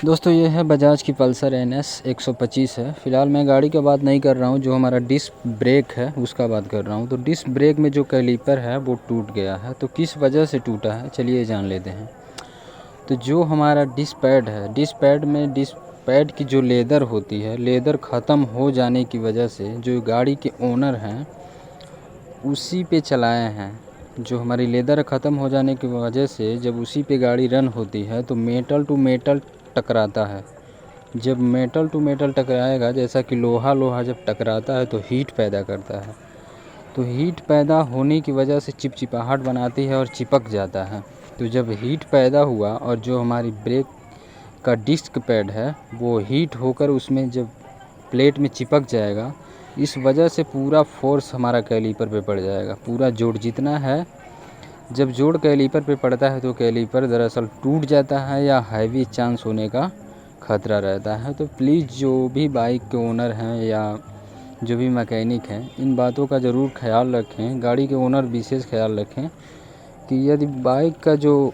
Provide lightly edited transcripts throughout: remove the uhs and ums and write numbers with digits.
दोस्तों ये है बजाज की पल्सर NS 125 है। फ़िलहाल मैं गाड़ी का बात नहीं कर रहा हूँ, जो हमारा डिस्क ब्रेक है उसका बात कर रहा हूँ। तो डिस्क ब्रेक में जो कैलिपर है वो टूट गया है। तो किस वजह से टूटा है चलिए जान लेते हैं। तो जो हमारा डिस्क पैड है, डिस्क पैड में डिस्क पैड की जो लेदर होती है, लेदर ख़त्म हो जाने की वजह से जो गाड़ी के ओनर हैं उसी पे चलाए हैं। जो हमारी लेदर ख़त्म हो जाने की वजह से जब उसी पे गाड़ी रन होती है तो मेटल टू मेटल टकराता है। जब मेटल टू मेटल टकराएगा, जैसा कि लोहा लोहा जब टकराता है तो हीट पैदा करता है। तो हीट पैदा होने की वजह से चिपचिपाहट बनाती है और चिपक जाता है। तो जब हीट पैदा हुआ और जो हमारी ब्रेक का डिस्क पैड है वो हीट होकर उसमें जब प्लेट में चिपक जाएगा, इस वजह से पूरा फोर्स हमारा कैलिपर पे पड़ जाएगा। पूरा जोड़ जितना है, जब जोड़ कैलिपर पे पड़ता है तो कैलिपर दरअसल टूट जाता है या हैवी चांस होने का ख़तरा रहता है। तो प्लीज़ जो भी बाइक के ओनर हैं या जो भी मैकेनिक हैं, इन बातों का ज़रूर ख्याल रखें। गाड़ी के ओनर विशेष ख्याल रखें कि यदि बाइक का जो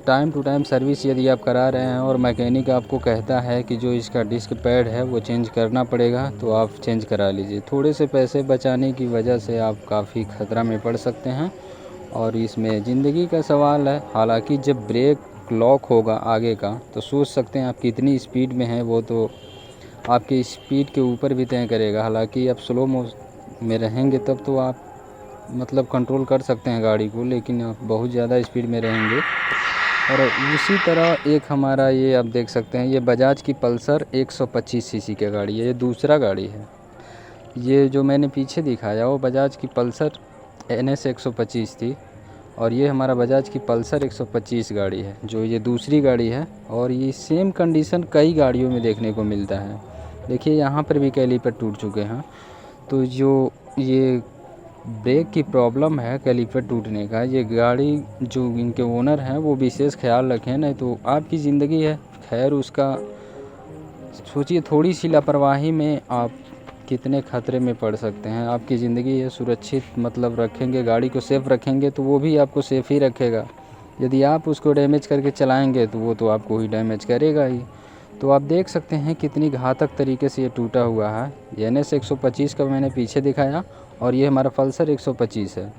टाइम टू टाइम सर्विस यदि आप करा रहे हैं और मैकेनिक आपको कहता है कि जो इसका डिस्क पैड है वो चेंज करना पड़ेगा, तो आप चेंज करा लीजिए। थोड़े से पैसे बचाने की वजह से आप काफ़ी ख़तरा में पड़ सकते हैं और इसमें ज़िंदगी का सवाल है। हालांकि जब ब्रेक लॉक होगा आगे का तो सोच सकते हैं आप कितनी स्पीड में हैं, वो तो आपकी स्पीड के ऊपर भी तय करेगा। हालांकि आप स्लो में रहेंगे तब तो आप मतलब कंट्रोल कर सकते हैं गाड़ी को, लेकिन आप बहुत ज़्यादा स्पीड में रहेंगे। और उसी तरह एक हमारा ये आप देख सकते हैं, ये बजाज की पल्सर 125 सीसी की गाड़ी है। ये दूसरा गाड़ी है। ये जो मैंने पीछे दिखाया वो बजाज की पल्सर NS 125 थी और ये हमारा बजाज की पल्सर 125 गाड़ी है, जो ये दूसरी गाड़ी है। और ये सेम कंडीशन कई गाड़ियों में देखने को मिलता है। देखिए यहाँ पर भी कैलिपर टूट चुके हैं। तो जो ये ब्रेक की प्रॉब्लम है कैलिपर टूटने का, ये गाड़ी जो इनके ओनर हैं वो विशेष ख्याल रखें, नहीं तो आपकी ज़िंदगी है। खैर उसका सोचिए, थोड़ी सी लापरवाही में आप कितने ख़तरे में पड़ सकते हैं। आपकी ज़िंदगी है, सुरक्षित मतलब रखेंगे, गाड़ी को सेफ़ रखेंगे तो वो भी आपको सेफ़ ही रखेगा। यदि आप उसको डैमेज करके चलाएँगे तो वो तो आपको ही डैमेज करेगा ही। तो आप देख सकते हैं कितनी घातक तरीके से ये टूटा हुआ है। ये NS 125 का मैंने पीछे दिखाया और ये हमारा पल्सर 125 है।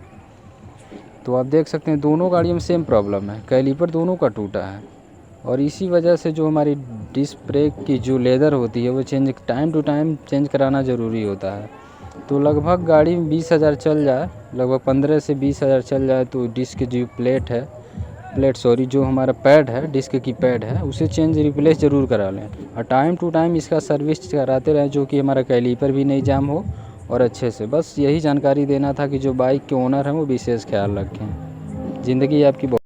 तो आप देख सकते हैं दोनों गाड़ियों में सेम प्रॉब्लम है, कैलिपर दोनों का टूटा है। और इसी वजह से जो हमारी डिस्क ब्रेक की जो लेदर होती है वो टाइम टू टाइम चेंज कराना ज़रूरी होता है। तो लगभग गाड़ी में 20,000 चल जाए, लगभग 15 से 20,000 चल जाए तो डिस्क जो जो हमारा पैड है, डिस्क की पैड है, उसे रिप्लेस ज़रूर करा लें। और टाइम टू टाइम इसका सर्विस कराते रहें, जो कि हमारा कैलिपर भी नहीं जाम हो और अच्छे से। बस यही जानकारी देना था कि जो बाइक के ओनर हैं वो विशेष ख्याल रखें। ज़िंदगी आपकी बहुत